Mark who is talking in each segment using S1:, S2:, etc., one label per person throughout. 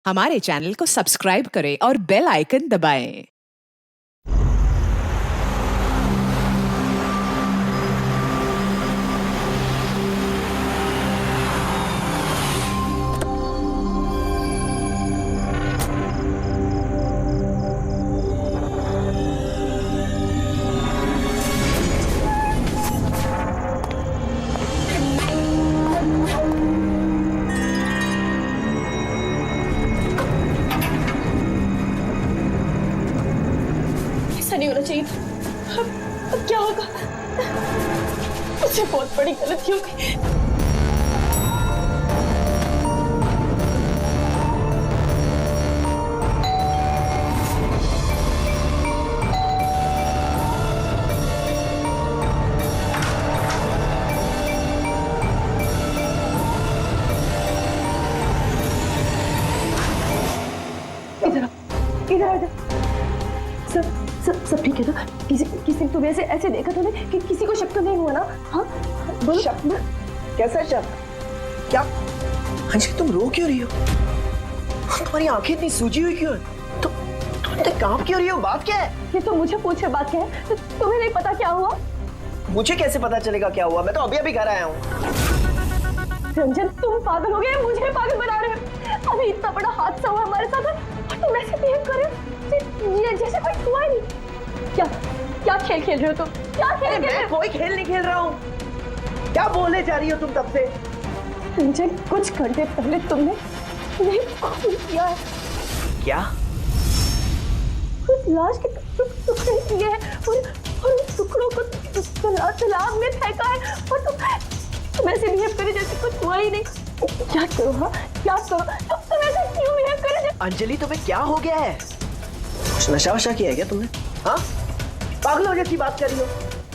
S1: हमारे चैनल को सब्सक्राइब करें और बेल आइकन दबाएं।
S2: ऐसा नहीं होना चाहिए। अब क्या होगा? मुझसे बहुत बड़ी गलती हो गई। इधर इधर सब ठीक है ना? किसी ने तुम्हें ऐसे देखा तो नहीं कि किसी को शक तो नहीं हुआ ना? हाँ बोलो।
S3: शक? कैसा शक? क्या अंजलि, तुम रो क्यों रही हो? तुम्हारी आंखें इतनी सूजी हुई क्यों है? तुम इतने कांप क्यों रही हो? बात क्या है?
S2: ये तो मुझे पूछ के बात क्या है? तो तुम्हें नहीं पता क्या हुआ?
S3: मुझे कैसे पता चलेगा क्या हुआ? मैं तो अभी घर आया हूँ।
S2: रंजन, तुम पागल हो गए, मुझे पागल बना रहे हो। अभी इतना बड़ा हादसा हुआ हमारे साथ और तुम ऐसे बिहेव कर रहे हो जैसे कोई हुआ ही नहीं। क्या खेल खेल रहे हो तुम? क्या खेल खेल रहे हो?
S3: मैं कोई खेल नहीं खेल रहा हूँ। क्या बोले जा रही हो तुम तब से?
S2: रंजन, कुछ घंटे पहले तुमने खून किया है।
S3: क्या?
S2: उस लाश के टुकड़े किए हैं और उस टुकड़ों को तालाब में फेंका है और तुम ऐसे बिहेव करे जैसे कुछ हुआ ही नहीं। क्या करो? हाँ क्या करो? तुम ऐसे क्यों बिहेव कर रहे हो?
S3: अंजलि, तुम्हें क्या हो गया है? कुछ नशा वशा किया है क्या तुमने? हाँ, पागलों जैसी बात कर रही हो।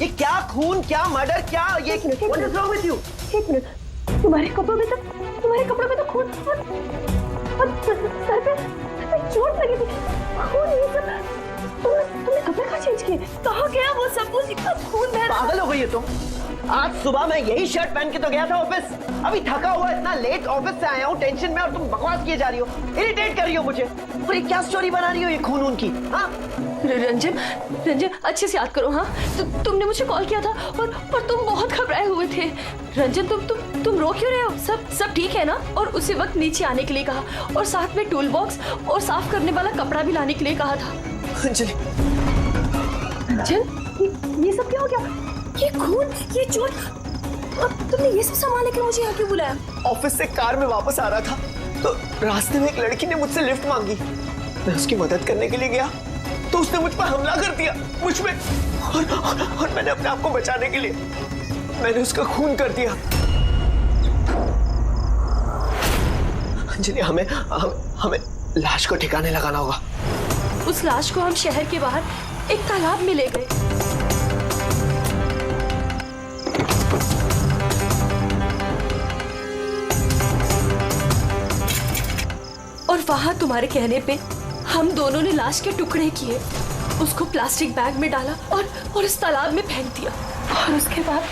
S3: ये क्या खून, क्या मर्डर, क्या ये? What is wrong with you?
S2: एक मिनट, तुम्हारे कपड़ों में तो खून और सर पे चोट लगी थी। खून ये सब तुमने कपड़े कहाँ चेंज किए? कहाँ गया वो सब कुछ? इतना खून बह रहा है।
S3: पागल हो गई है तुम? आज सुबह मैं यही शर्ट पहन के तो गया था ऑफिस। अभी थका हुआ इतना लेट ऑफिस से आया हूँ टेंशन में, और तुम बकवास किए जा रही हो, इरिटेट कर रही हो मुझे। और ये क्या स्टोरी बना रही हो ये खून की? हाँ
S2: रंजन अच्छे से याद करो। हाँ तुमने मुझे कॉल किया था और तुम बहुत घबराए हुए थे। रंजन तुम रो क्यों रहे हो? सब ठीक है ना? और उसी वक्त नीचे आने के लिए कहा और साथ में टूल बॉक्स और साफ करने वाला कपड़ा भी लाने के लिए कहा था।
S3: अंजलि,
S2: रंजन, ये सब क्या हो गया? ये खून, ये चोट, अब तुमने ये सब सामान लेकर मुझे यहाँ क्यों बुलाया?
S3: ऑफिस से कार में वापस आ रहा था तो रास्ते में एक लड़की ने मुझसे लिफ्ट मांगी। मैं उसकी मदद करने के लिए गया तो उसने मुझ पर हमला कर दिया, मुझ पे। और मैंने अपने आप को बचाने के लिए मैंने उसका खून कर दिया। अंजलि, हमें लाश को ठिकाने लगाना होगा।
S2: उस लाश को हम शहर के बाहर एक तालाब में ले गए। और वहां तुम्हारे कहने पे हम दोनों ने लाश के टुकड़े किए, उसको प्लास्टिक बैग में डाला और इस तालाब में फेंक दिया। और उसके बाद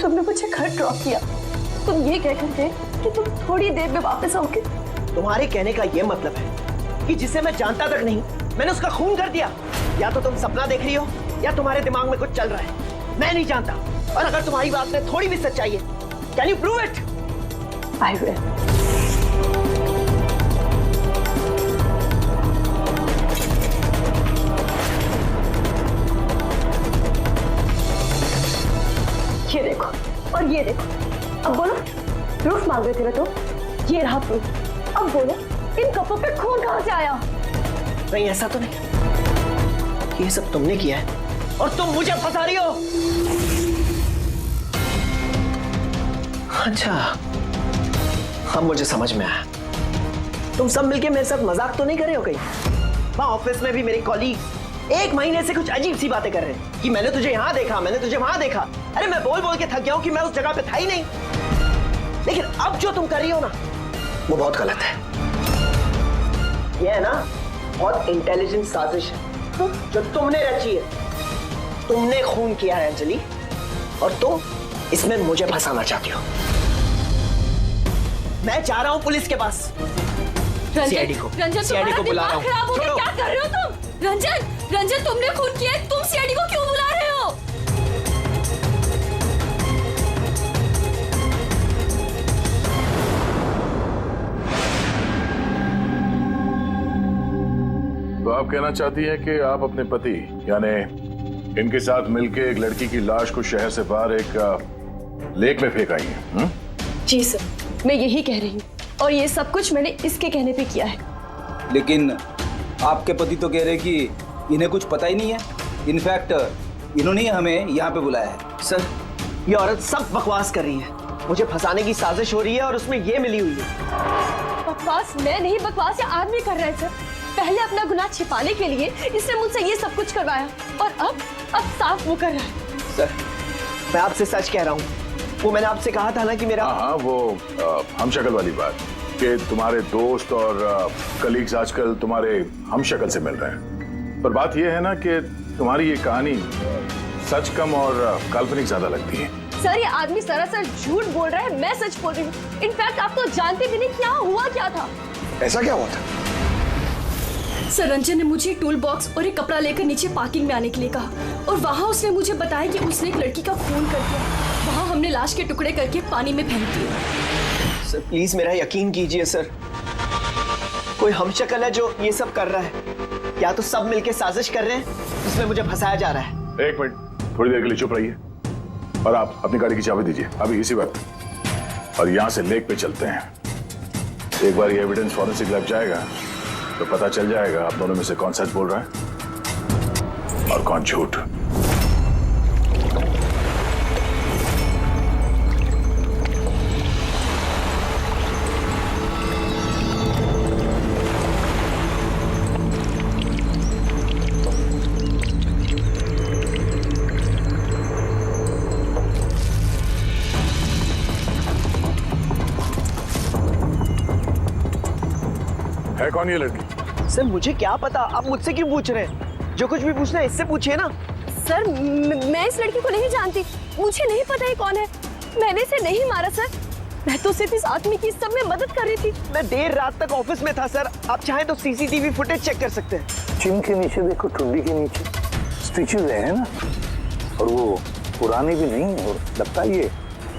S2: तुमने मुझे घर ड्रॉप किया। तुम ये कहकर गए कि तुम थोड़ी देर में वापस आओगे।
S3: तुम्हारे कहने का ये मतलब है कि जिसे मैं जानता तक नहीं मैंने उसका खून कर दिया? या तो तुम सपना देख रही हो या तुम्हारे दिमाग में कुछ चल रहा है, मैं नहीं जानता। और अगर तुम्हारी बात में थोड़ी भी सच्चाई है, can you prove it?
S2: I will. ये देखो और ये देखो। अब बोलो, प्रूफ मांग रहे थे ना तो ये रहा प्रूफ। अब बोलो, इन कपड़ों पे खून कहां से आया?
S3: नहीं, ऐसा तो नहीं। ये सब तुमने किया है और तुम मुझे फंसा रही हो। अच्छा, अब मुझे समझ में आया। तुम सब मिलके मेरे साथ मजाक तो नहीं कर रहे हो कहीं? वहां ऑफिस में भी मेरे कॉलीग 1 महीने से कुछ अजीब सी बातें कर रहे हैं कि मैंने तुझे यहाँ देखा, मैंने तुझे वहां देखा। अरे मैं बोल बोल के थक गया हूं कि मैं उस जगह पे था ही नहीं। लेकिन अब जो तुम कर रही हो ना, वो बहुत गलत है। ये है ना बहुत इंटेलिजेंट साजिश है जो तुमने रची है। तुमने खून किया है अंजलि, और तुम इसमें मुझे फंसाना चाहती हो। मैं जा रहा हूं पुलिस के पास। सीआईडी को
S2: रंजन
S3: सीआईडी को बुला रहा हूँ।
S2: खराब हो गया,
S3: छोड़ो।
S2: क्या कर रहे हो तुम? रंजन तुमने खून किया है, तुम सीआईडी को क्यों बुला रहे हो?
S4: तो आप कहना चाहती हैं कि आप अपने पति यानी इनके साथ मिलके एक लड़की की लाश को शहर से बाहर एक लेक में फेंक आई हैं?
S2: जी सर, मैं यही कह रही हूँ और ये सब कुछ मैंने इसके कहने पे किया है।
S5: लेकिन आपके पति तो कह रहे कि इन्हें कुछ पता ही नहीं है। इनफैक्ट इन्होंने ही हमें यहाँ पे बुलाया है।
S3: सर, ये औरत सब बकवास कर रही है। मुझे फंसाने की साजिश हो रही है और उसमें ये मिली हुई है।
S2: बकवास मैं नहीं, बकवास ये आदमी कर रहा है सर। पहले अपना गुनाह छिपाने के लिए इसने मुझसे ये सब कुछ करवाया और अब साफ वो कर रहा है।
S3: सर, मैं आपसे सच कह रहा हूँ। वो मैंने आपसे कहा था ना कि मेरा
S4: हाँ, वो हम शक्ल वाली बात कि तुम्हारे दोस्त और कलीग्स आजकल तुम्हारे हम शक्ल से मिल रहे हैं। पर बात यह है ना कि तुम्हारी ये कहानी सच कम और काल्पनिक ज्यादा लगती है।
S2: सर, ये आदमी सरासर झूठ बोल रहा है, मैं सच बोल रही हूँ। इनफैक्ट आप तो जानते भी नहीं क्या हुआ क्या था।
S4: ऐसा क्या हुआ था?
S2: सर, रंजन ने मुझे टूल बॉक्स और एक कपड़ा लेकर नीचे पार्किंग में आने के लिए कहा और वहाँ उसने मुझे बताया कि उसने एक लड़की का खून कर दिया। वहाँ हमने लाश के टुकड़े करके पानी में फेंक दिए।
S3: सर, प्लीज मेरा यकीन कीजिए सर। कोई हमशक्ल है जो ये सब कर रहा है, या तो सब मिलके साजिश कर रहे हैं जिसमें मुझे फंसाया जा रहा है।
S4: एक मिनट, थोड़ी देर के लिए चुप रहिए और आप अपनी गाड़ी की चाबी दीजिए अभी इसी वक्त, और यहाँ से लेक पे चलते हैं। एक बार ये एविडेंस फॉरेंसिक लग जाएगा तो पता चल जाएगा आप दोनों में से कौन सच बोल रहा है और कौन झूठ। है कौन ये लड़की?
S3: सर, मुझे क्या पता, आप मुझसे क्यों पूछ रहे हैं? जो कुछ भी पूछना है इससे पूछिए ना।
S2: सर, मैं इस लड़की को नहीं जानती, मुझे नहीं पता ये कौन है। मैंने इसे नहीं मारा सर, मैं तो सिर्फ इस आदमी की सब में मदद कर रही थी।
S3: मैं देर रात तक ऑफिस में था सर। आप चाहें तो सीसीटीवी फुटेज चेक कर सकते हैं।
S6: चिन के नीचे देखो, ठुड्डी के नीचे स्टिचेज है ना, और वो पुराने भी नहीं है, और लगता है ये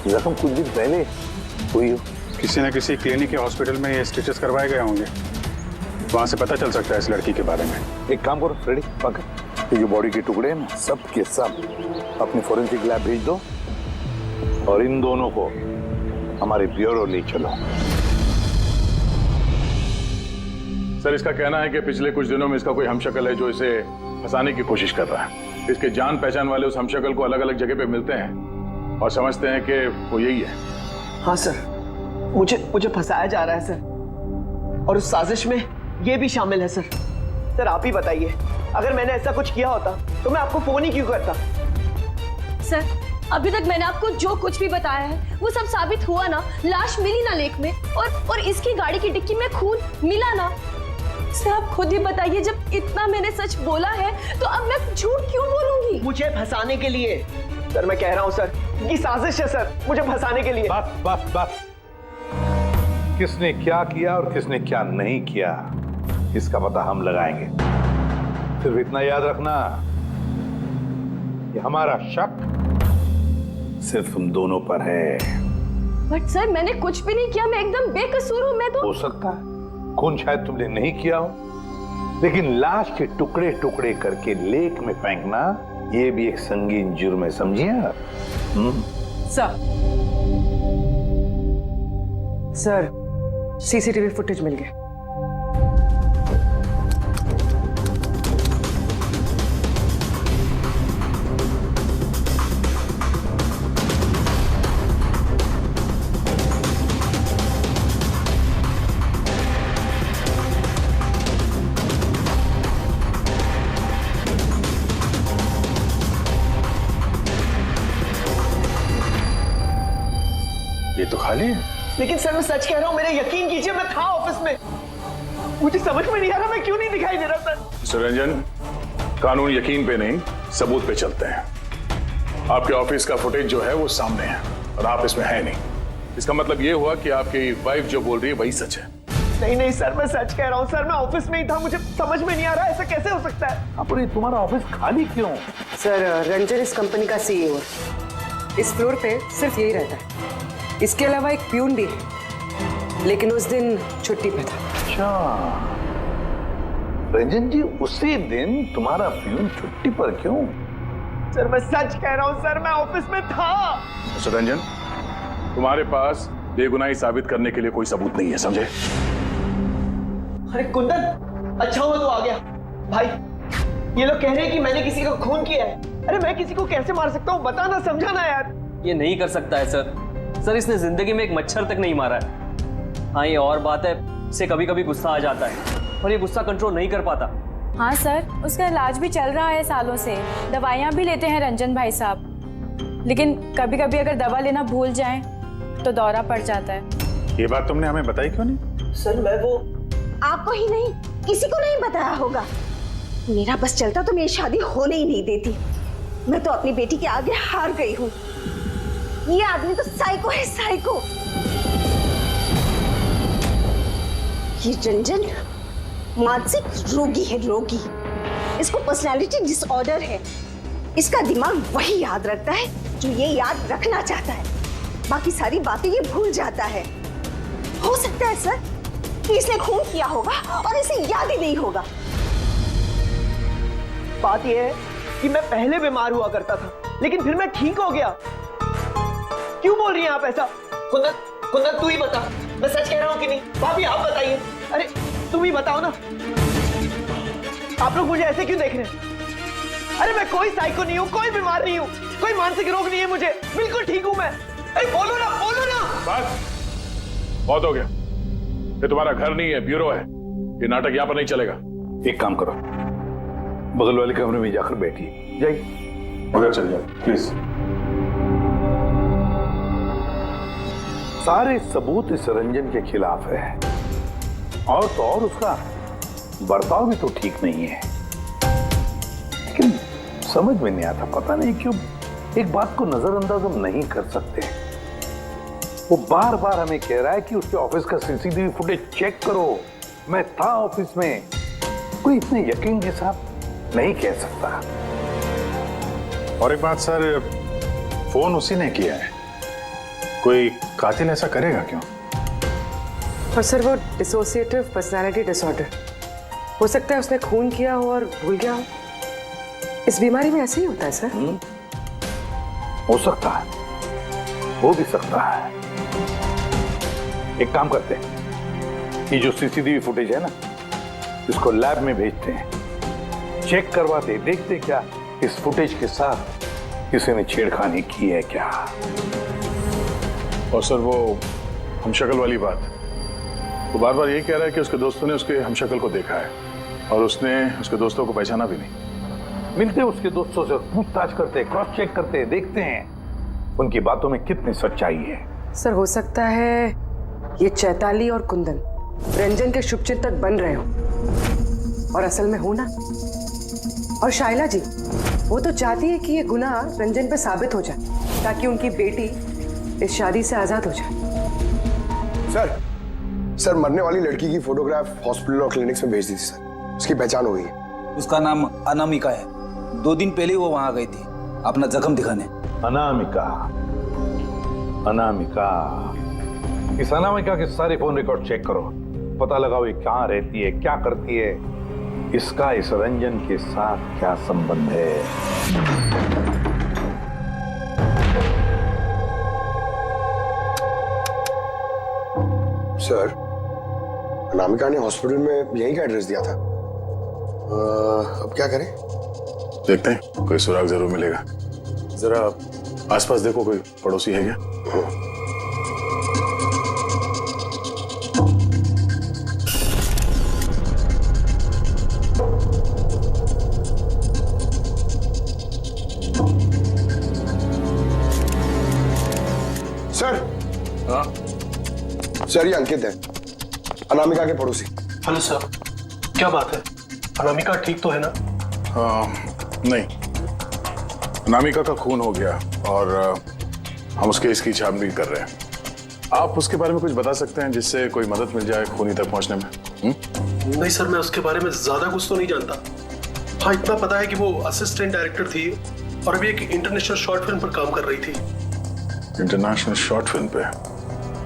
S6: जख्म कुछ दिन पहले हुई हो।
S7: किसी न किसी क्लिनिक या हॉस्पिटल में ये स्टिचेस करवाए गए होंगे, वहां से पता चल सकता है इस लड़की के बारे में।
S6: एक काम करो फ्रेडी, पकड़ ये जो बॉडी के टुकड़े हैं ना, सब के सब अपनी फोरेंसिक लैब भेज दो और इन दोनों को हमारे ब्यूरो ले चलो।
S4: सर, इसका कहना है कि पिछले कुछ दिनों में इसका कोई हमशक्ल है जो इसे फंसाने की कोशिश कर रहा है। इसके जान पहचान वाले उस हमशक्ल को अलग अलग जगह पे मिलते हैं और समझते हैं कि वो यही है।
S3: हाँ सर, मुझे फंसाया जा रहा है सर, और उस साजिश में ये भी शामिल है सर। सर, आप ही बताइए, अगर मैंने ऐसा कुछ किया होता तो मैं आपको फोन ही क्यों करता?
S2: सर, अभी तक मैंने आपको जो कुछ भी बताया है वो सब साबित हुआ ना। लाश मिली ना लेक में, और इसकी गाड़ी की डिक्की में खून मिला ना। सर, आप खुद ही बताइए, जब इतना मैंने सच बोला है तो अब मैं झूठ क्यों बोलूंगी?
S3: मुझे फंसाने के लिए। सर, मैं कह रहा हूँ सर, ये साजिश है सर, मुझे फंसाने के लिए।
S6: बस किसने क्या किया और किसने क्या नहीं किया, इसका पता हम लगाएंगे। सिर्फ इतना याद रखना कि हमारा शक सिर्फ हम दोनों पर है।
S2: बट सर, मैंने कुछ भी नहीं किया, मैं एकदम बेकसूर हूँ। मैं तो
S6: हो सकता है खून शायद तुमने नहीं किया हो, लेकिन लाश के टुकड़े टुकड़े करके लेक में फेंकना ये भी एक संगीन जुर्म है, समझिए आप?
S3: सर, सीसीटीवी फुटेज मिल गया।
S4: ये तो खाली है।
S3: लेकिन सर, मैं सच कह रहा हूँ, मेरा यकीन कीजिए, मैं था ऑफिस में। मुझे समझ में नहीं आ रहा मैं क्यों नहीं दिखाई दे रहा सर।
S4: मिस्टर रंजन, कानून यकीन पे नहीं सबूत पे चलते हैं। आपके ऑफिस का फुटेज जो है वो सामने है और आप इसमें है नहीं। इसका मतलब ये हुआ कि आपकी वाइफ जो बोल रही है वही सच है।
S3: नहीं नहीं सर, मैं सच कह रहा हूँ सर, मैं ऑफिस में ही था, मुझे समझ में नहीं आ रहा ऐसा कैसे हो सकता है।
S6: पर ये तुम्हारा ऑफिस खाली क्यों?
S8: सर रंजन इस कंपनी का सीईओ है। इस फ्लोर पे सिर्फ यही रहता है। इसके अलावा एक प्यून भी है, लेकिन उस दिन छुट्टी पे था।
S6: अच्छा रंजन जी, उसी दिन तुम्हारा प्यून छुट्टी पर क्यों?
S3: सर मैं सच कह रहा हूँ सर, मैं ऑफिस में था।
S4: मिस्टर रंजन, तुम्हारे पास बेगुनाही साबित करने के लिए कोई सबूत नहीं है, समझे?
S3: अरे कुंदन, अच्छा हुआ तू आ गया। भाई ये लोग कह रहे हैं कि मैंने किसी का खून किया है। अरे मैं किसी को कैसे मार सकता हूँ, बताना, समझाना यार।
S9: ये नहीं कर सकता है सर, इसने जिंदगी में एक मच्छर तक नहीं मारा है। हाँ ये और बात है, इसे कभी कभी गुस्सा आ जाता है और ये गुस्सा कंट्रोल नहीं कर पाता।
S10: हाँ सर, उसका इलाज भी चल रहा है सालों से, दवाइयाँ भी लेते हैं रंजन भाई साहब, लेकिन कभी कभी अगर दवा लेना भूल जाएं तो दौरा पड़ जाता है।
S7: ये बात तुमने हमें बताई क्यों नहीं?
S3: सर मैं वो
S11: आपको ही नहीं, किसी को नहीं बताया होगा। मेरा बस चलता तो मेरी शादी होने ही नहीं देती। मैं तो अपनी बेटी के आगे हार गई हूँ। ये आदमी तो साइको है, साइको। ये रंजन मानसिक रोगी है, रोगी। इसको पर्सनालिटी डिसऑर्डर है। इसका दिमाग वही याद रखता है जो ये याद रखना चाहता है, बाकी सारी बातें ये भूल जाता है। हो सकता है सर कि इसने खून किया होगा और इसे याद ही नहीं होगा।
S3: बात यह है कि मैं पहले बीमार हुआ करता था, लेकिन फिर मैं ठीक हो गया। क्यों बोल रही हैं आप ऐसा? कुंदन तू ही बता, मैं सच कह रहा हूँ कि नहीं? भाभी आप बताइए। अरे तुम ही बताओ ना, आप लोग मुझे ऐसे क्यों देख रहे हैं? अरे मैं कोई साइको नहीं हूँ, कोई बीमार नहीं हूँ, कोई मानसिक रोग नहीं है मुझे, बिल्कुल ठीक हूँ मैं। अरे बोलो ना, बोलो ना।
S4: बस बहुत हो गया, ये तुम्हारा घर नहीं है, ब्यूरो है। ये नाटक यहाँ पर नहीं चलेगा।
S6: एक काम करो, बगल वाले कमरे में जाकर बैठिए, जाइए।
S4: मगर चल जाओ प्लीज।
S6: सारे सबूत इस रंजन के खिलाफ है, और तो और उसका बर्ताव भी तो ठीक नहीं है। लेकिन समझ में नहीं आता, पता नहीं क्यों एक बात को नजरअंदाज हम नहीं कर सकते। वो बार बार हमें कह रहा है कि उसके ऑफिस का सीसीटीवी फुटेज चेक करो, मैं था ऑफिस में। कोई इतने यकीन के साथ नहीं कह सकता।
S7: और एक बात सर, फोन उसी ने किया है, कोई कातिल ऐसा करेगा क्यों?
S8: और सर वो डिसोसिएटिव पर्सनालिटी डिसऑर्डर, हो सकता है उसने खून किया हो और भूल गया हो। इस बीमारी में ऐसे ही होता है सर।
S6: हो सकता है, हो भी सकता है। एक काम करते हैं, ये जो सीसीटीवी फुटेज है ना, इसको लैब में भेजते हैं, चेक करवाते, देखते क्या इस फुटेज के साथ किसी ने छेड़खानी की है क्या।
S4: और सर वो हमशक्ल वाली बात, वो बार बार ये कह रहा है कि उसके दोस्तों ने उसके हमशक्ल को देखा है और उसने उसके दोस्तों को पहचाना भी नहीं।
S6: मिलते उसके दोस्तों से, पूछताछ करते, क्रॉस चेक करते, देखते हैं उनकी बातों में कितनी सच्चाई है।
S8: सर हो सकता है ये चैताली और कुंदन रंजन के शुभचिंतक बन रहे हो और असल में हो ना। और शाइला जी वो तो चाहती है कि ये गुनाह रंजन पे साबित हो जाए ताकि उनकी बेटी इस शादी से आजाद हो जाए।
S12: सर मरने वाली लड़की की फोटोग्राफ हॉस्पिटल और क्लिनिक्स में भेज दी थी सर, उसकी पहचान हो गई है।
S5: उसका नाम अनामिका है, 2 दिन पहले वो वहां गई थी अपना जख्म दिखाने।
S6: अनामिका, अनामिका, इस अनामिका के सारे फोन रिकॉर्ड चेक करो, पता लगाओ ये कहाँ रहती है, क्या करती है, इसका इस रंजन के साथ क्या संबंध है।
S12: सर अनामिका ने हॉस्पिटल में यहीं का एड्रेस दिया था। अब क्या करें?
S4: देखते हैं, कोई सुराग जरूर मिलेगा। जरा आसपास देखो, कोई पड़ोसी है क्या?
S12: सर। हाँ सर, ये अंकित है, अनामिका के पड़ोसी।
S13: हेलो सर, क्या बात है? अनामिका ठीक तो है ना?
S4: नहीं, अनामिका का खून हो गया और हम उसके इसकी छानबीन कर रहे हैं। आप उसके बारे में कुछ बता सकते हैं जिससे कोई मदद मिल जाए खूनी तक पहुंचने में?
S13: नहीं सर, मैं उसके बारे में ज्यादा कुछ तो नहीं जानता। हाँ, इतना पता है कि वो असिस्टेंट डायरेक्टर थी और अभी एक इंटरनेशनल शॉर्ट फिल्म पर काम कर रही थी।
S4: इंटरनेशनल शॉर्ट फिल्म पे?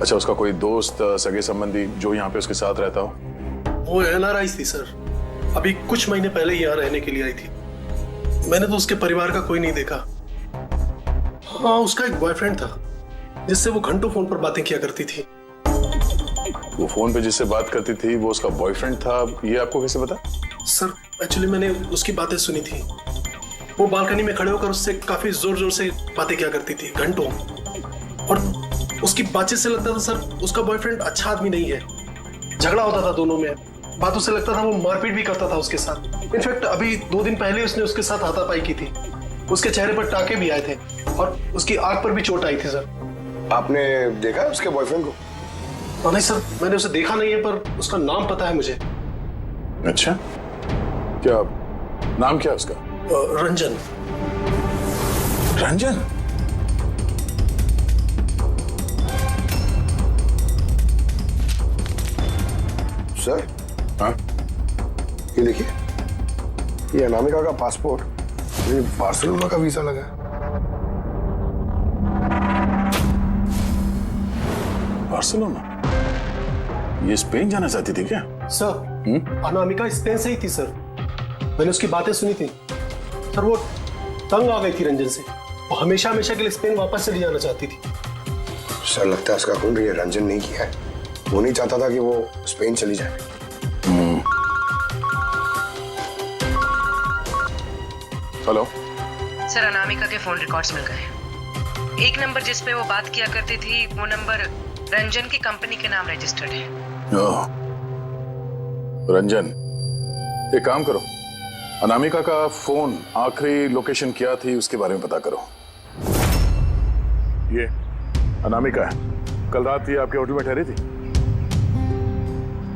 S4: अच्छा, उसका कोई दोस्त सगे संबंधी जो यहाँ पे उसके साथ रहता हो?
S13: वो NRI थी सर, अभी कुछ महीने पहले ही यहाँ रहने के लिए आई थी। मैंने तो उसके परिवार का कोई नहीं देखा। हाँ, उसका एक बॉयफ्रेंड था जिससे वो घंटों फोन पर बातें किया करती थी।
S4: वो फोन पे जिससे बात करती थी वो उसका बॉयफ्रेंड था, ये आपको कैसे पता?
S13: सर एक्चुअली मैंने उसकी बातें सुनी थी। वो बालकनी में खड़े होकर उससे काफी जोर जोर से बातें किया करती थी घंटों, और उसकी बातचीत से लगता था सर उसका बॉयफ्रेंड अच्छा आदमी नहीं है। झगड़ा होता था दोनों में, बातों से लगता था वो मारपीट भी करता था उसके साथ। इनफैक्ट अभी 2 दिन पहले उसने उसके साथ हाथापाई की थी। उसके चेहरे पर टाके भी आए थे और उसकी आंख पर भी चोट आई थी सर।
S12: आपने देखा है उसके बॉयफ्रेंड को?
S13: नहीं सर, मैंने उसे देखा नहीं है, पर उसका नाम पता है मुझे।
S4: अच्छा, क्या नाम क्या है उसका?
S13: रंजन।
S4: रंजन?
S12: सर,
S4: हाँ?
S12: ये देखिए, ये अनामिका का पासपोर्ट, ये बार्सिलोना का वीजा लगा है।
S4: बार्सिलोना? ये स्पेन जाना चाहती थी क्या?
S13: सर, अनामिका स्पेन से ही थी सर। मैंने उसकी बातें सुनी थी सर। वो तंग आ गई थी रंजन से। वो हमेशा हमेशा के लिए स्पेन वापस चली जाना चाहती थी।
S12: सर, लगता है उसका खून ये रंजन नहीं किया है। वो नहीं चाहता था कि वो स्पेन चली जाए।
S4: हेलो
S8: सर, अनामिका के फोन रिकॉर्ड्स मिल गए। एक नंबर जिस पे वो बात किया करती थी वो नंबर रंजन की कंपनी के नाम रजिस्टर्ड है।
S4: रंजन, एक काम करो, अनामिका का फोन आखिरी लोकेशन क्या थी उसके बारे में पता करो। ये अनामिका है, कल रात ये आपके होटल में ठहरी थी?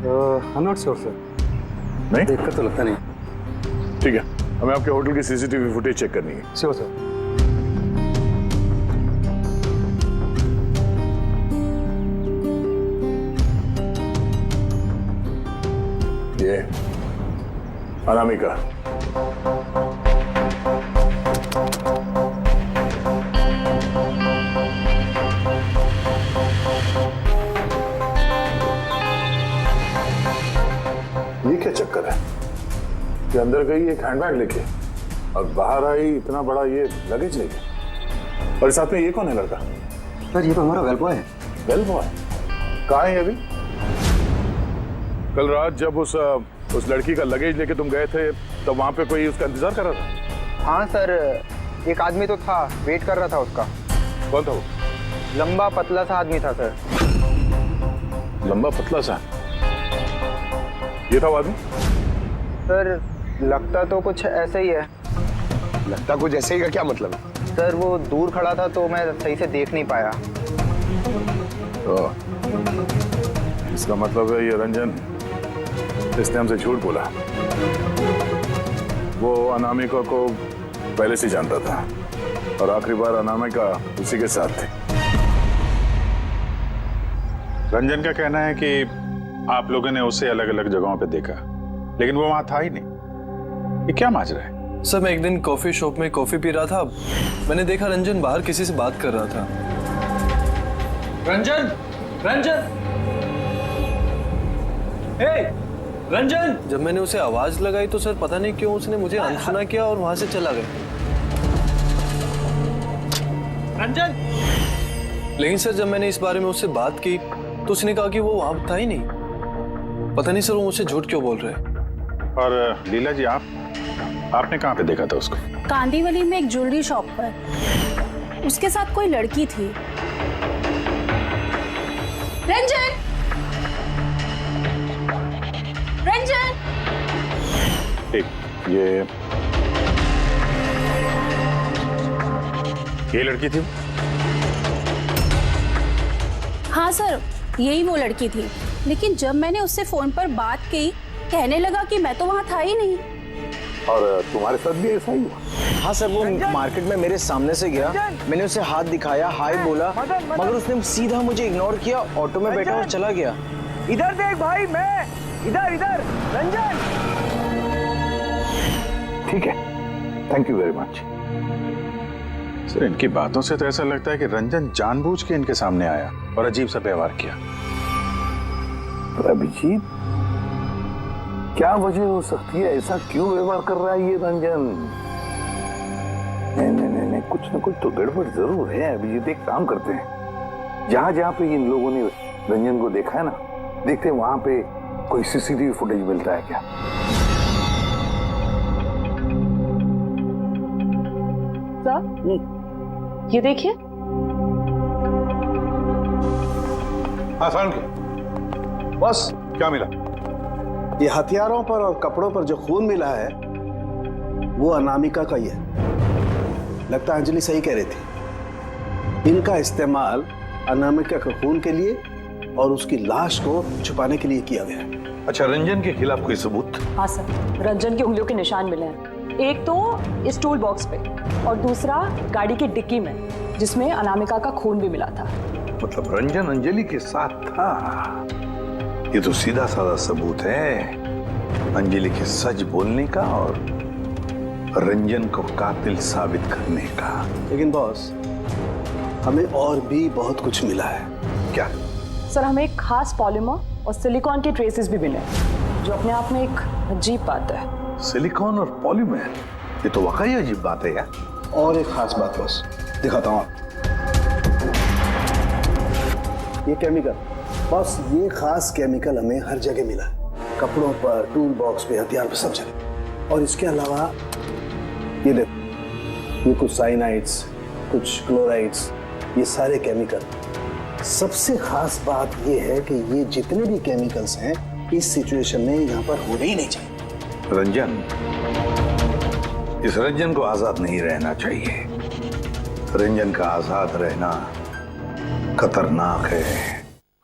S5: I am not sure sir.
S4: नहीं,
S5: देखकर तो लगता नहीं।
S4: ठीक है, हमें आपके होटल की CCTV फुटेज चेक करनी है।
S5: Sure sir.
S4: ये अनामिका। ये क्या चक्कर है कि अंदर गई एक हैंडबैग लेके और बाहर आई इतना बड़ा ये लगेज लेके, और साथ में ये कौन है लड़का?
S5: सर, ये तो हमारा वेल बॉय है।
S4: Well boy? कहाँ है अभी? कल रात जब उस लड़की का लगेज लेके तुम गए थे तो वहां पे कोई उसका इंतजार कर रहा था?
S5: हाँ सर, एक आदमी तो था, वेट कर रहा था उसका।
S4: कौन था वो?
S5: लंबा पतला सा आदमी था सर।
S4: लंबा पतला सा? ये था वो आदमी?
S5: सर, लगता तो कुछ ऐसा ही है।
S12: लगता कुछ ऐसे ही का क्या मतलब है?
S5: सर, वो दूर खड़ा था तो मैं सही से देख नहीं पाया।
S4: तो इसका मतलब है ये रंजन, इसने हमसे झूठ बोला। वो अनामिका को पहले से जानता था और आखिरी बार अनामिका उसी के साथ थी।
S7: रंजन का कहना है कि आप लोगों ने उसे अलग अलग जगहों पे देखा, लेकिन वो वहां था ही नहीं। ये क्या माजरा है?
S9: सर, मैं एक दिन कॉफी शॉप में कॉफी पी रहा था, मैंने देखा रंजन बाहर किसी से बात कर रहा था। रंजन! रंजन! हे! रंजन! जब मैंने उसे आवाज लगाई तो सर पता नहीं क्यों उसने मुझे अनसुना किया और वहां से चला गया। रंजन! लेकिन सर जब मैंने इस बारे में उससे बात की तो उसने कहा कि वो वहां था ही नहीं। पता नहीं सर वो मुझसे झूठ क्यों बोल रहे हैं।
S7: और लीला जी, आपने कहाँ पे देखा था उसको?
S10: कांदीवली में एक ज्वेलरी शॉप पर। उसके साथ कोई लड़की थी। रंजन! रंजन!
S7: एक ये लड़की थी?
S10: हाँ सर, यही वो लड़की थी। लेकिन जब मैंने उससे फोन पर बात की, कहने लगा कि मैं तो वहां था ही नहीं।
S6: और तुम्हारे साथ भी ऐसा ही हुआ?
S3: हाँ सर, वो मार्केट में मेरे सामने से गया, मैंने उसे हाथ दिखाया, हाय बोला, मगर उसने सीधा मुझे इग्नोर किया, ऑटो में बैठा और चला गया।
S5: इधर देख भाई, मैं इधर रंजन।
S6: ठीक है, thank you very much.
S7: Sir, इनकी बातों से तो ऐसा लगता है कि रंजन जानबूझ के इनके सामने आया और अजीब सा व्यवहार किया।
S6: पर अभिजीत, क्या वजह हो सकती है? ऐसा क्यों व्यवहार कर रहा है ये रंजन? नहीं, कुछ न कुछ तो गड़बड़ जरूर है। अभिजीत, एक काम करते हैं, जहां पे इन लोगों ने रंजन को देखा है ना, देखते हैं वहां पे कोई सीसीटीवी फुटेज मिलता है क्या।
S2: ये देखिए।
S6: हाँ
S12: बस
S6: क्या मिला?
S12: ये हथियारों पर और कपड़ों पर जो खून मिला है वो अनामिका का ही है। लगता है अंजलि सही कह रही थी, इनका इस्तेमाल अनामिका के खून के लिए और उसकी लाश को छुपाने के लिए किया गया है।
S6: अच्छा, रंजन के खिलाफ कोई सबूत?
S2: हाँ सर, रंजन की उंगलियों के निशान मिले हैं। एक तो इस टूल बॉक्स पे और दूसरा गाड़ी की डिक्की में, जिसमें अनामिका का खून भी मिला था।
S6: मतलब रंजन अंजलि के साथ था। ये तो सीधा साधा सबूत है अंजलि के सच बोलने का और रंजन को कातिल साबित करने का।
S12: लेकिन बॉस, हमें और भी बहुत कुछ मिला है।
S6: क्या?
S2: सर, हमें एक खास पॉलीमर और सिलिकॉन के ट्रेसेस भी मिले, जो अपने आप में एक अजीब बात है।
S6: सिलिकॉन और पॉलीमर, ये तो वाकई अजीब बात है यार।
S12: और एक खास बात बॉस, दिखाता हूं आप। ये केमिकल बॉस, ये खास केमिकल हमें हर जगह मिला है, कपड़ों पर, टूल बॉक्स पे, हथियार पे, सब जगह। और इसके अलावा ये देखो, ये कुछ साइनाइड्स, कुछ क्लोराइड्स, ये सारे केमिकल। सबसे खास बात ये है कि ये जितने भी केमिकल्स हैं इस सिचुएशन में यहाँ पर होने ही नहीं चाहिए।
S6: रंजन, इस रंजन को आजाद नहीं रहना चाहिए। रंजन का आजाद रहना खतरनाक है।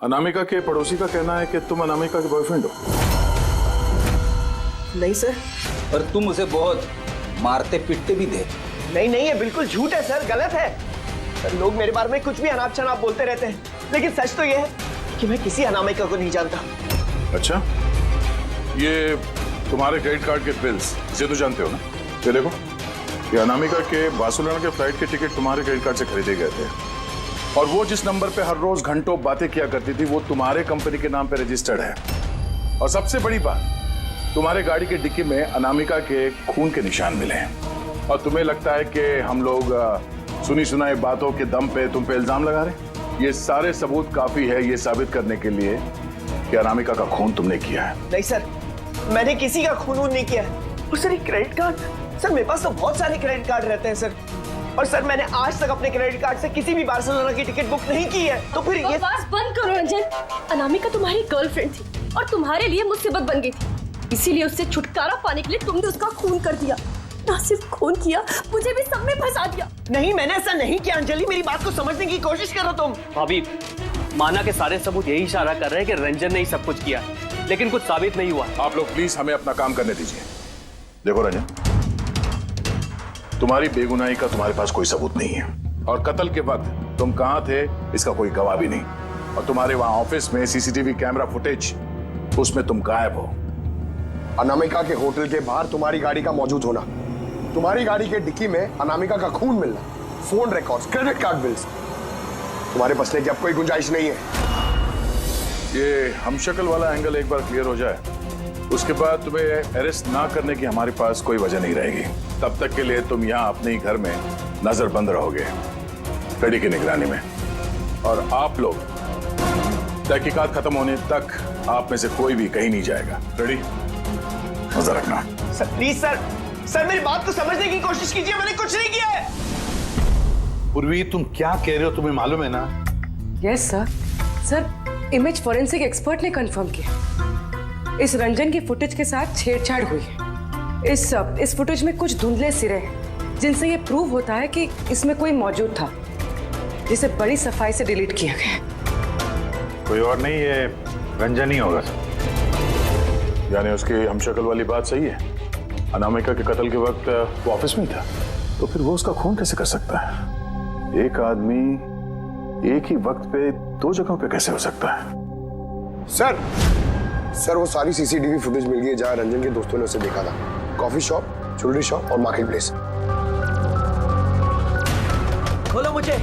S4: अनामिका के पड़ोसी का कहना है कि तुम अनामिका के बॉयफ्रेंड हो।
S3: नहीं सर।
S5: और तुम उसे बहुत मारते पीटते भी थे।
S3: नहीं, ये बिल्कुल झूठ है सर, गलत है। सर, लोग मेरे बारे में कुछ भी अनाप शनाप बोलते रहते हैं, लेकिन सच तो ये है कि मैं किसी अनामिका को नहीं जानता।
S4: अच्छा, ये तुम्हारे क्रेडिट कार्ड के बिल्स, इसे तो जानते हो ना? ये देखो, ये अनामिका के बार्सिलोना के फ्लाइट के टिकट तुम्हारे क्रेडिट कार्ड से खरीदे गए थे, और वो जिस नंबर पे हर रोज घंटों बातें किया करती थी वो तुम्हारे कंपनी के नाम पे रजिस्टर्ड है। और सबसे बड़ी बात, तुम्हारे गाड़ी के डिक्की में अनामिका के खून के निशान मिले हैं। और तुम्हें लगता है कि हम लोग सुनी सुनाई बातों के दम पे तुम पे इल्जाम लगा रहे? ये सारे सबूत काफी है ये साबित करने के लिए कि अनामिका का खून तुमने किया है।
S3: नहीं सर, मैंने किसी का खून नहीं किया है। और सर, ये क्रेडिट कार्ड, सर मेरे पास तो बहुत सारे क्रेडिट कार्ड रहते हैं सर। और सर, मैंने आज तक अपने क्रेडिट कार्ड से किसी भी बार्सिलोना की टिकट बुक नहीं की है। तो फिर ये
S2: बस बंद करो रंजन। अनामिका तुम्हारी गर्लफ्रेंड थी और तुम्हारे लिए मुसीबत बन गई थी, इसीलिए उससे छुटकारा पाने के लिए तुमने उसका खून कर दिया। ना सिर्फ खून किया, मुझे भी सब में फंसा दिया।
S3: नहीं, मैंने ऐसा नहीं किया। अंजलि, मेरी बात को समझने की कोशिश करो तुम।
S14: भाभी, माना के सारे सबूत यही इशारा कर रहे हैं कि रंजन ने ही सब कुछ किया, लेकिन कुछ साबित नहीं हुआ।
S4: आप लोग प्लीज हमें अपना काम करने दीजिए। देखो रंजन, तुम्हारी बेगुनाही का तुम्हारे पास कोई सबूत नहीं है, और कत्ल के वक्त तुम कहां थे इसका कोई गवाह भी नहीं, और तुम्हारे वहां ऑफिस में सीसीटीवी कैमरा फुटेज, उसमें तुम गायब हो।
S12: अनामिका के होटल के बाहर तुम्हारी गाड़ी का मौजूद होना, तुम्हारी गाड़ी के डिक्की में अनामिका का खून मिलना, phone records, credit card bills, तुम्हारे बचने की अब कोई गुंजाइश नहीं है।
S4: ये हमशक्ल वाला एंगल एक बार क्लियर हो जाए, उसके बाद तुम्हें अरेस्ट ना करने की हमारे पास कोई वजह नहीं रहेगी। तब तक के लिए तुम यहाँ अपने ही घर में नजरबंद रहोगे, फ्रेडी की निगरानी में। और आप लोग तहकीकात खत्म होने तक आप में से कोई भी कहीं नहीं जाएगा। फ्रेडी, नजर रखना।
S3: सर प्लीज सर मेरी बात को समझने की कोशिश कीजिए, मैंने कुछ नहीं किया है।
S6: पूर्वी, तुम क्या कह रहे हो तुम्हें मालूम है ना?
S8: Yes sir. Sir, image forensic expert ने कंफर्म किया, इस रंजन की फुटेज के साथ छेड़छाड़ हुई है। इस फुटेज में कुछ धुंधले सिरे हैं, जिनसे ये प्रूव होता है कि इसमें कोई मौजूद था, जिसे बड़ी सफाई से डिलीट किया गया।
S7: कोई और नहीं, ये रंजन ही होगा सर।
S4: यानी उसकी हमशक्ल वाली बात सही है? अनामिका के कत्ल के वक्त वो ऑफिस में ही था, तो फिर वो उसका खून कैसे कर सकता है? एक आदमी एक ही वक्त पे दो जगहों पे कैसे हो सकता है?
S12: सर वो सारी सीसीटीवी फुटेज मिल गई है जहां रंजन के दोस्तों ने उसे देखा था। कॉफी शॉप, ज्वेलरी शॉप और मार्केट प्लेस।
S3: खोलो मुझे,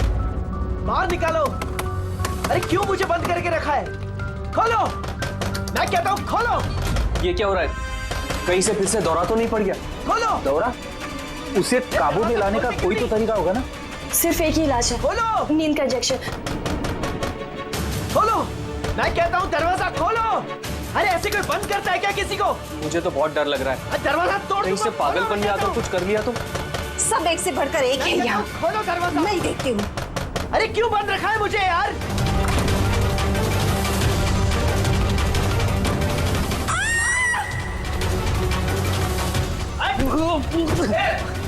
S3: बाहर निकालो। अरे क्यों मुझे बंद करके रखा है? खोलो, मैं कहता हूँ खोलो।
S14: ये क्या हो रहा है? कहीं से फिर से दौरा तो नहीं पड़ गया?
S3: खोलो।
S5: दौरा? उसे काबू में लाने का कोई तो तरीका होगा ना?
S2: सिर्फ एक ही इलाज है,
S3: खोलो।
S2: नींद का इंजेक्शन।
S3: खोलो, मैं कहता हूँ दरवाजा खोलो। अरे ऐसे कोई बंद करता है क्या किसी को?
S14: मुझे तो बहुत डर लग रहा है।
S3: दरवाजा तोड़।
S14: कहीं से पागलपन में आकर कुछ कर लिया तो?
S11: सब एक से बढ़कर एक है यहाँ।
S3: खोलो दरवाजा।
S11: मैं देखती हूँ।
S3: अरे क्यों बंद रखा है मुझे यार?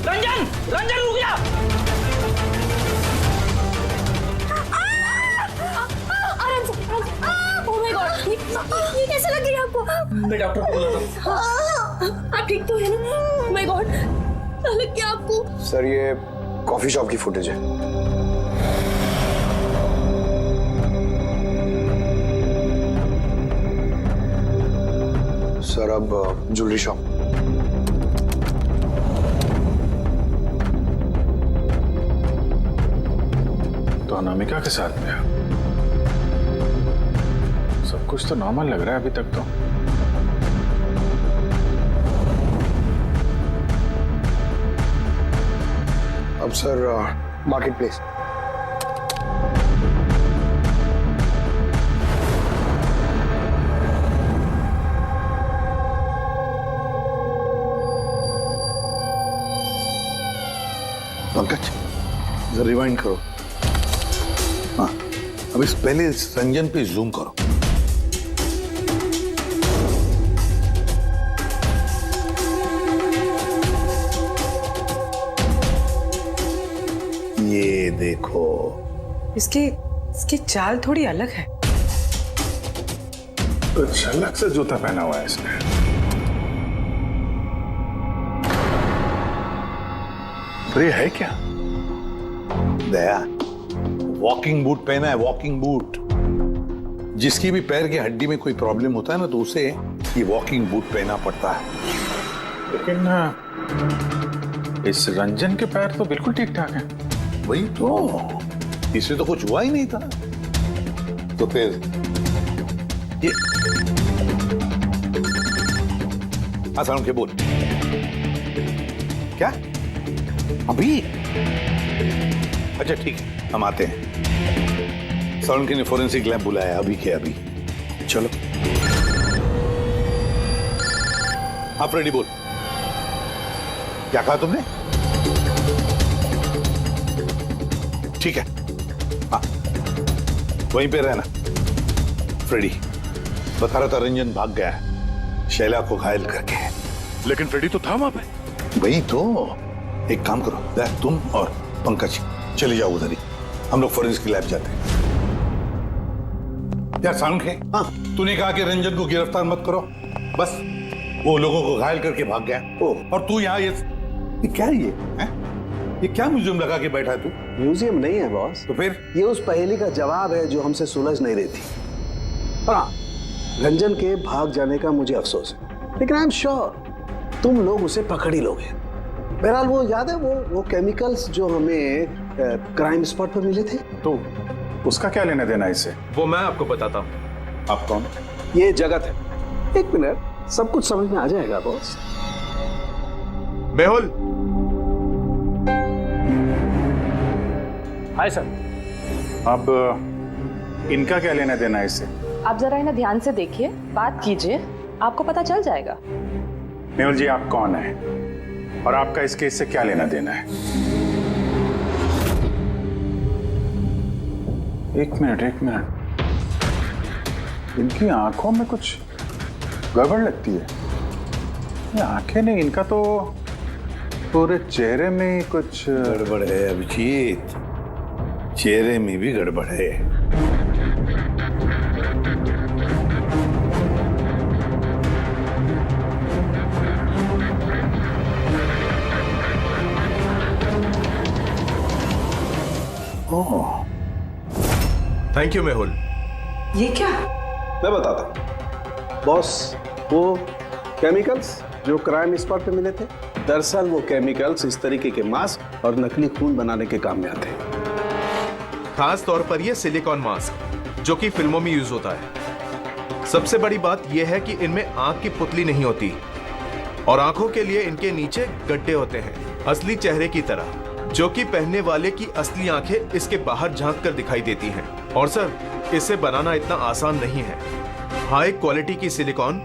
S14: रंजन, रंजन रुक जा।
S2: ओह माय गॉड, ये कैसे लग रही है आपको?
S14: मैं डॉक्टर को बुलाता हूं।
S2: आप ठीक तो है ना? ओह माय गॉड, लग गया आपको?
S12: सर ये कॉफी शॉप की फुटेज है। सर अब ज्वेलरी शॉप।
S4: तो अनामिका के साथ में सब कुछ तो नॉर्मल लग रहा है अभी तक तो।
S12: अब सर मार्केट प्लेस।
S6: पंकज जरा रिवाइंड करो। हाँ, अब इस पहले इस रंजन पे जूम करो। ये देखो,
S8: इसकी चाल थोड़ी अलग है।
S4: तो झलक से जूता पहना हुआ है इसने। तो ये है क्या?
S6: दया, वॉकिंग बूट पहना है, वॉकिंग बूट। जिसकी भी पैर की हड्डी में कोई प्रॉब्लम होता है ना, तो उसे ये वॉकिंग बूट पहना पड़ता है।
S4: लेकिन इस रंजन के पैर तो बिल्कुल ठीक ठाक हैं।
S6: वही तो, इससे तो कुछ हुआ ही नहीं था। तो फिर ये आसान के बोल क्या अभी? अच्छा ठीक है, हम आते हैं। साउंड ने फोरेंसिक लैब बुलाया अभी के अभी। चलो आप रेडी? बोल, क्या कहा तुमने? ठीक है, हाँ वहीं पे रहना। फ्रेडी बता रहा था रंजन भाग गया है शैला को घायल करके।
S4: लेकिन फ्रेडी तो था वहां पे।
S6: वही तो, एक काम करो, तुम और पंकज चले जाओ उधर ही, हम लोग फोरेंसिक लैब जाते हैं। यार सानुख है, हाँ तूने कहा कि रंजन को गिरफ्तार मत करो, बस वो लोगों को घायल करके भाग गया। और तू यहाँ ये क्या है ये क्या म्यूजियम लगा के बैठा है तू?
S12: म्यूजियम नहीं है बॉस।
S6: तो फिर?
S12: ये उस पहेली का जवाब है जो हमसे सुलझ नहीं रही थी। हाँ, रंजन के भाग जाने का मुझे अफसोस है, लेकिन आई एम श्योर तुम लोग उसे पकड़ ही लोगे। बहरहाल वो याद है वो केमिकल्स जो हमें क्राइम स्पॉट पर मिले थे?
S4: तो उसका क्या लेना देना इससे?
S14: वो मैं आपको बताता हूँ।
S4: आप कौन?
S12: ये जगत है। एक मिनट, सब कुछ समझ में आ जाएगा बॉस।
S4: मेहुल।
S14: Hi sir.
S4: अब इनका क्या लेना देना इससे?
S15: आप जरा इन्हें ध्यान से देखिए, बात कीजिए, आपको पता चल जाएगा।
S4: मेहुल जी, आप कौन है और आपका इस केस से क्या लेना देना है? एक मिनट, इनकी आंखों में कुछ गड़बड़ लगती है। ये आंखें नहीं, इनका तो पूरे चेहरे में कुछ
S6: गड़बड़ है अभिजीत, चेहरे में भी गड़बड़ है।
S9: Thank you Mehul.
S8: ये क्या?
S12: मैं बताता हूँ बॉस, वो केमिकल्स जो क्राइम स्पॉट पे मिले थे, दरअसल वो केमिकल्स इस तरीके के मास्क और नकली खून बनाने के काम में आते हैं।
S9: खास तौर पर ये सिलिकॉन मास्क जो कि फिल्मों में यूज होता है। सबसे बड़ी बात यह है कि इनमें आंख की पुतली नहीं होती और आंखों के लिए इनके नीचे गड्ढे होते हैं, असली चेहरे की तरह, जो कि पहनने वाले की असली आंखें इसके बाहर झांक कर दिखाई देती हैं। और सर, इसे बनाना इतना आसान नहीं है। हाई क्वालिटी की सिलिकॉन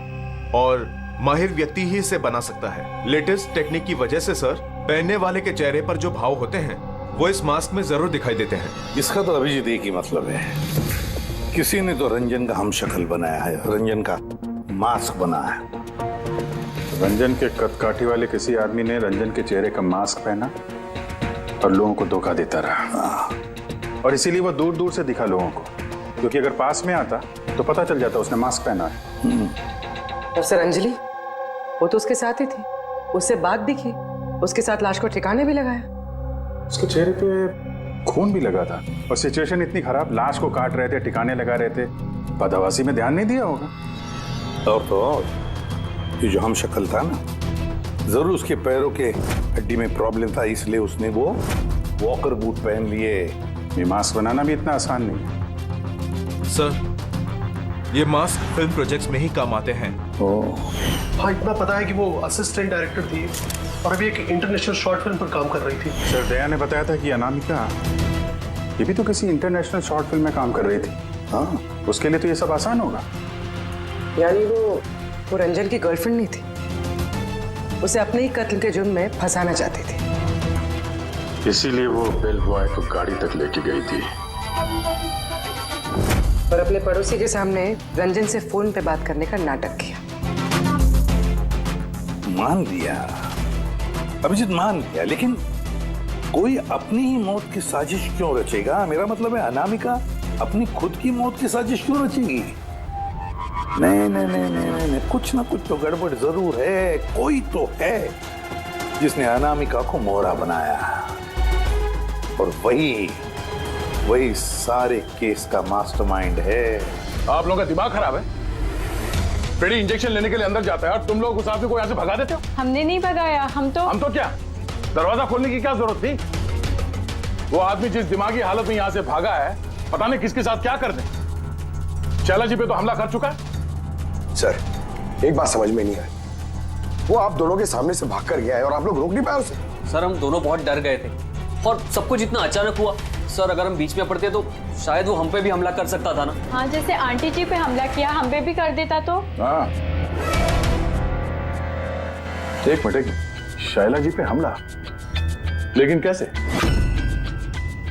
S9: और माहिर व्यक्ति ही इसे बना सकता है। लेटेस्ट टेक्निक की वजह से सर, पहनने वाले के चेहरे पर जो भाव होते हैं वो इस मास्क में जरूर दिखाई देते हैं।
S6: इसका तो अभिजीत एक ही मतलब है, किसी ने तो रंजन का हम शक्ल बनाया है, रंजन का मास्क बना है।
S7: रंजन के कदकाठी वाले किसी आदमी ने रंजन के चेहरे का मास्क पहना और लोगों को धोखा देता रहा, और इसीलिए वो दूर दूर से दिखा लोगों को, क्योंकि अगर पास में आता तो पता चल जाता उसने मास्क पहना है।
S8: और सर अंजलि, वो तो उसके साथ ही थी, उससे बात भी की, उसके साथ लाश को ठिकाने भी लगाया।
S7: उसके चेहरे पे खून भी लगा था और सिचुएशन इतनी खराब, लाश को काट रहे थे, ठिकाने लगा रहे थे, बदहवासी में ध्यान नहीं दिया होगा।
S6: और तो और ये जो हम शक्ल था ना, जरूर उसके पैरों के हड्डी में प्रॉब्लम था, इसलिए उसने वो वॉकर बूट पहन लिए।
S7: ये मास्क बनाना भी इतना आसान नहीं है
S9: सर। ये मास्क फिल्म प्रोजेक्ट्स में ही काम आते हैं।
S13: हाँ, इतना पता है कि वो असिस्टेंट डायरेक्टर थी और अभी एक इंटरनेशनल शॉर्ट फिल्म पर काम कर रही थी।
S7: सर, दया ने बताया था कि अनामिका ये भी तो किसी इंटरनेशनल शॉर्ट फिल्म में काम कर रही थी। हाँ, उसके लिए तो ये सब आसान होगा।
S8: यानी वो रंजन की गर्लफ्रेंड नहीं थी, उसे अपने ही कत्ल के जुर्म में फंसाना चाहती थी।
S7: इसीलिए वो बेल बॉय को गाड़ी तक लेके गई थी
S8: और अपने पड़ोसी के सामने रंजन से फोन पे बात करने का नाटक किया।
S6: मान लिया अभिजीत, मान लिया, लेकिन कोई अपनी ही मौत की साजिश क्यों रचेगा? मेरा मतलब है अनामिका अपनी खुद की मौत की साजिश क्यों रचेगी? नहीं नहीं नहीं नहीं नहीं, नहीं। कुछ ना कुछ तो गड़बड़ जरूर है। कोई तो है जिसने अनामिका को मोहरा बनाया, और वही सारे केस का मास्टरमाइंड है।
S4: आप लोगों का दिमाग खराब है। पेड़ी इंजेक्शन लेने के लिए अंदर जाता है और तुम लोग उस आदमी को यहाँ से भगा देते हो।
S10: हमने नहीं भगाया, हम तो
S4: क्या दरवाजा खोलने की क्या जरूरत थी? वो आदमी जिस दिमागी हालत में यहाँ से भागा है, पता नहीं किसके साथ क्या कर दे। शैला जी पे तो हमला कर चुका है।
S12: सर, एक बात समझ में नहीं आई, वो आप दोनों के सामने से भाग कर गया है और आप लोग रोक नहीं पाए उसे।
S14: सर, हम दोनों बहुत डर गए थे और सब कुछ इतना अचानक हुआ। सर, अगर हम बीच में पड़ते तो शायद वो हम पे भी हमला कर सकता था ना।
S10: हाँ, जैसे आंटी जी पे हमला किया, हम पे भी कर देता तो।
S4: हाँ, एक मिनट, शैला जी पे हमला, लेकिन कैसे?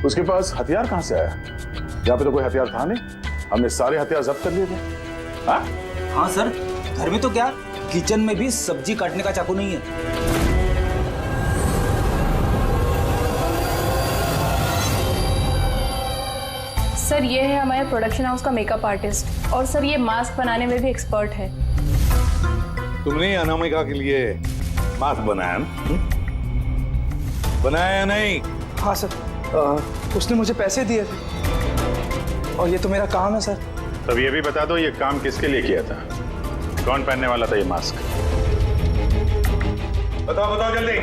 S4: उसके पास हथियार कहां से आया? यहाँ पे तो कोई हथियार था नहीं, हमने सारे हथियार जब्त कर लिए थे।
S5: हाँ सर, घर में तो क्या, किचन में भी सब्जी काटने का चाकू नहीं है।
S10: सर, ये है हमारे प्रोडक्शन हाउस का मेकअप आर्टिस्ट, और सर ये मास्क बनाने में भी एक्सपर्ट है।
S6: तुमने अनामिका के लिए मास्क बनाया ना? बनाया या नहीं?
S5: हाँ सर, उसने मुझे पैसे दिए थे और ये तो मेरा काम है सर।
S7: तब ये भी बता दो, ये काम किसके लिए किया था? कौन पहनने वाला था ये मास्क?
S6: बताओ बताओ जल्दी,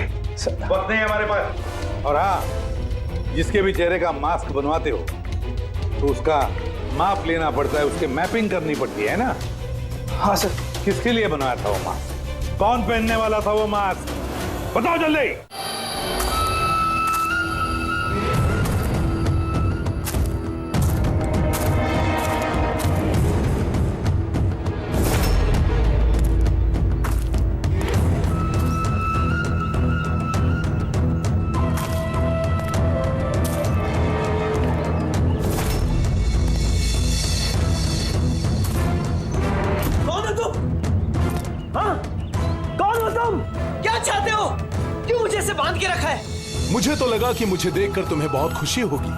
S6: वक्त नहीं है हमारे पास। और हाँ, जिसके भी चेहरे का मास्क बनवाते हो तो उसका माप लेना पड़ता है, उसके मैपिंग करनी पड़ती है ना?
S5: हाँ सर।
S6: किसके लिए बनाया था वो मास्क? कौन पहनने वाला था वो मास्क? बताओ जल्दी।
S16: मुझे तो लगा कि मुझे देखकर तुम्हें बहुत खुशी होगी,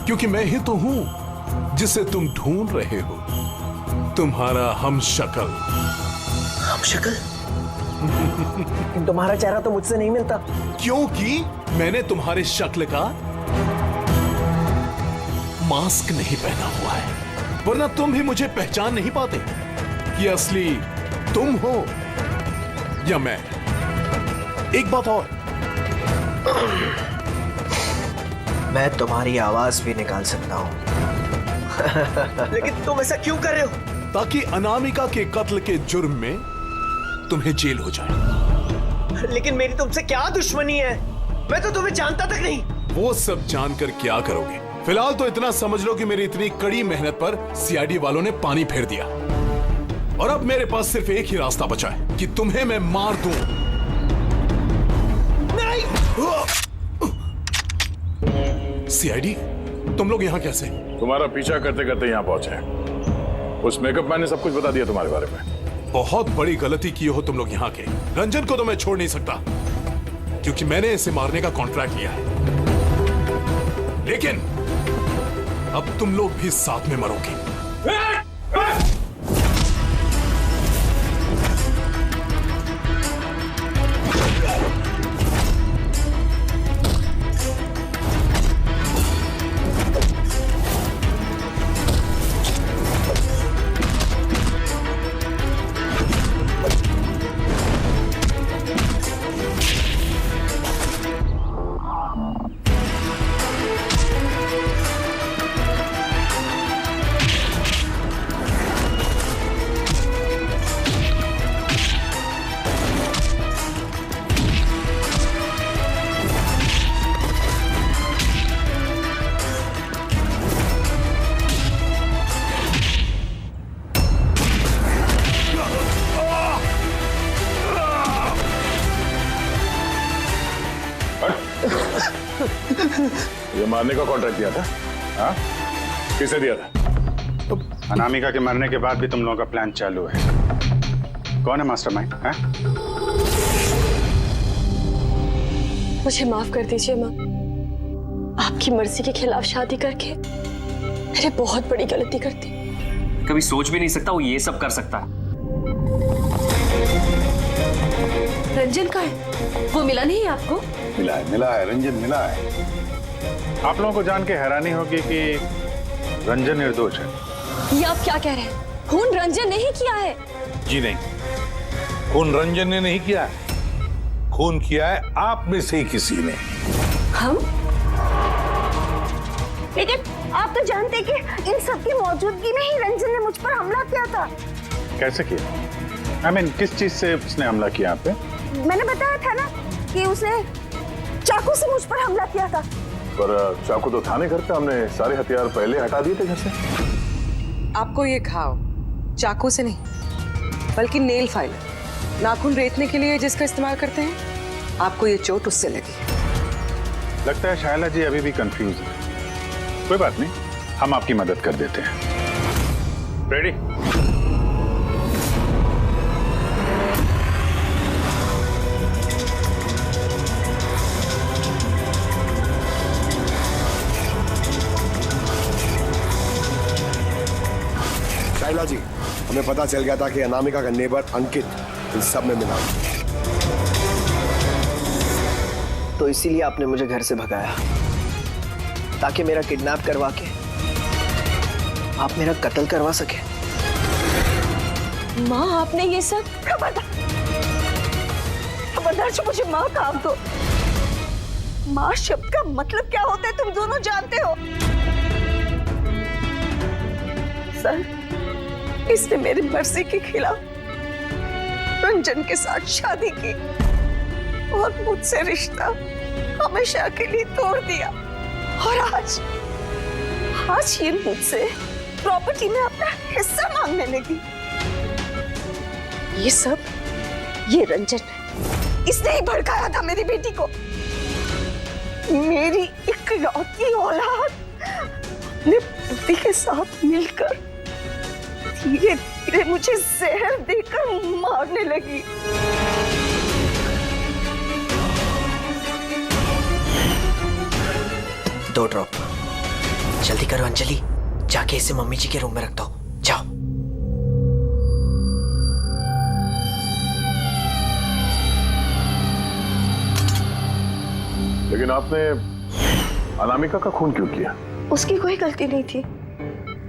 S16: क्योंकि मैं ही तो हूं जिसे तुम ढूंढ रहे हो, तुम्हारा हमशक्ल।
S3: हमशक्ल? तुम्हारा चेहरा तो मुझसे नहीं मिलता।
S16: क्योंकि मैंने तुम्हारे शक्ल का मास्क नहीं पहना हुआ वरना तुम भी मुझे पहचान नहीं पाते कि असली तुम हो या मैं। एक बात और,
S3: मैं तुम्हारी आवाज भी निकाल सकता हूँ। लेकिन तुम ऐसा क्यों कर रहे हो?
S16: ताकि अनामिका के कत्ल के जुर्म में तुम्हें जेल हो जाए।
S3: लेकिन मेरी तुमसे क्या दुश्मनी है? मैं तो तुम्हें जानता तक नहीं।
S16: वो सब जानकर क्या करोगे? फिलहाल तो इतना समझ लो कि मेरी इतनी कड़ी मेहनत पर सीआईडी वालों ने पानी फेर दिया और अब मेरे पास सिर्फ एक ही रास्ता बचा है कि तुम्हें मैं मार दूं।
S3: नहीं!
S16: सीआईडी, तुम लोग यहाँ कैसे?
S4: तुम्हारा पीछा करते करते यहाँ पहुंचे। उस मेकअप मैन ने सब कुछ बता दिया तुम्हारे बारे में।
S16: बहुत बड़ी गलती की हो तुम लोग यहाँ के। रंजन को तो मैं छोड़ नहीं सकता क्योंकि मैंने इसे मारने का कॉन्ट्रैक्ट लिया है, लेकिन अब तुम लोग भी साथ में मरोगे।
S4: ये मारने का कॉन्ट्रैक्ट दिया था? हाँ? किसे दिया था?
S7: तो अनामिका के मरने के बाद भी तुम लोगों का प्लान चालू है। कौन है मास्टरमाइंड?
S2: मुझे माफ कर दीजिए माँ। आपकी मर्जी के खिलाफ शादी करके मैंने बहुत बड़ी गलती कर दी।
S14: कभी सोच भी नहीं सकता वो ये सब कर सकता है।
S2: रंजन का है? वो मिला नहीं आपको?
S6: मिला है रंजन मिला है।
S7: आप लोगों को जान के हैरानी होगी कि रंजन निर्दोष है।
S2: ये आप क्या कह रहे हैं? खून रंजन ने ही किया है?
S6: जी नहीं, खून रंजन ने नहीं किया है, खून किया है आप में से ही किसी ने।
S2: हम?
S11: लेकिन आप तो जानते कि इन सब की मौजूदगी में ही रंजन ने मुझ पर हमला किया था।
S7: कैसे किया? I mean, किस चीज से उसने हमला किया आप पे?
S11: मैंने बताया था ना कि उसने चाकू से मुझ पर हमला किया था।
S4: पर चाकू तो थाने घर पे, हमने सारे हथियार पहले हटा दिए थे घर से।
S8: आपको ये घाव चाकू से नहीं बल्कि नेल फाइलर, नाखून रेतने के लिए जिसका इस्तेमाल करते हैं, आपको ये चोट उससे लगी।
S7: लगता है शायला जी अभी भी कंफ्यूज है। कोई बात नहीं, हम आपकी मदद कर देते हैं। रेडी?
S12: शाइला जी, हमें पता चल गया था कि अनामिका का नेबर अंकित इन सब में मिला,
S3: तो इसीलिए आपने मुझे घर से भगाया ताकि मेरा किडनैप करवा के आप मेरा कत्ल करवा सके।
S2: माँ, आपने ये सब?
S11: खबरदार जो मुझे माँ का आप दो। माँ शब्द का मतलब क्या होता है तुम दोनों जानते हो। सर, इसने मेरी मर्जी के खिलाफ रंजन के साथ शादी की और मुझसे रिश्ता हमेशा के लिए तोड़ दिया, और आज ये मुझसे प्रॉपर्टी में अपना हिस्सा मांगने लगी। ये रंजन है, इसने ही भड़काया था मेरी बेटी को। मेरी इकलौती औलाद अपने पति के साथ मिलकर धीरे धीरे मुझे जहर देकर मारने लगी।
S3: 2 ड्रॉप। जल्दी करो अंजलि, जाके इसे मम्मी जी के रूम में रख दो। जाओ।
S4: लेकिन आपने अनामिका का खून क्यों किया?
S11: उसकी कोई गलती नहीं थी,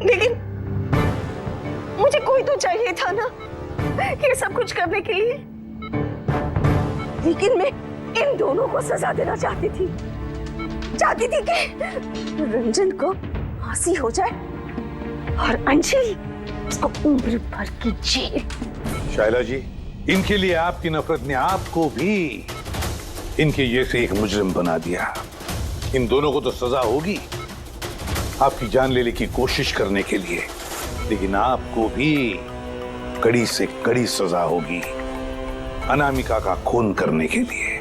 S11: लेकिन मुझे कोई तो चाहिए था ना ये सब कुछ करने के लिए, लेकिन मैं इन दोनों को सजा देना चाहती थी कि रंजन को फांसी हो जाए और अंजलि उसको उम्र भर की जेल।
S6: शायला जी, इनके लिए आपकी नफरत ने आपको भी इनके जैसे एक मुजरिम बना दिया। इन दोनों को तो सजा होगी आपकी जान लेने की कोशिश करने के लिए, लेकिन आपको भी कड़ी से कड़ी सजा होगी अनामिका का खून करने के लिए।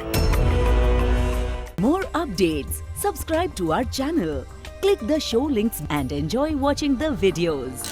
S17: More updates. Subscribe to our channel. Click the show links and enjoy watching the videos.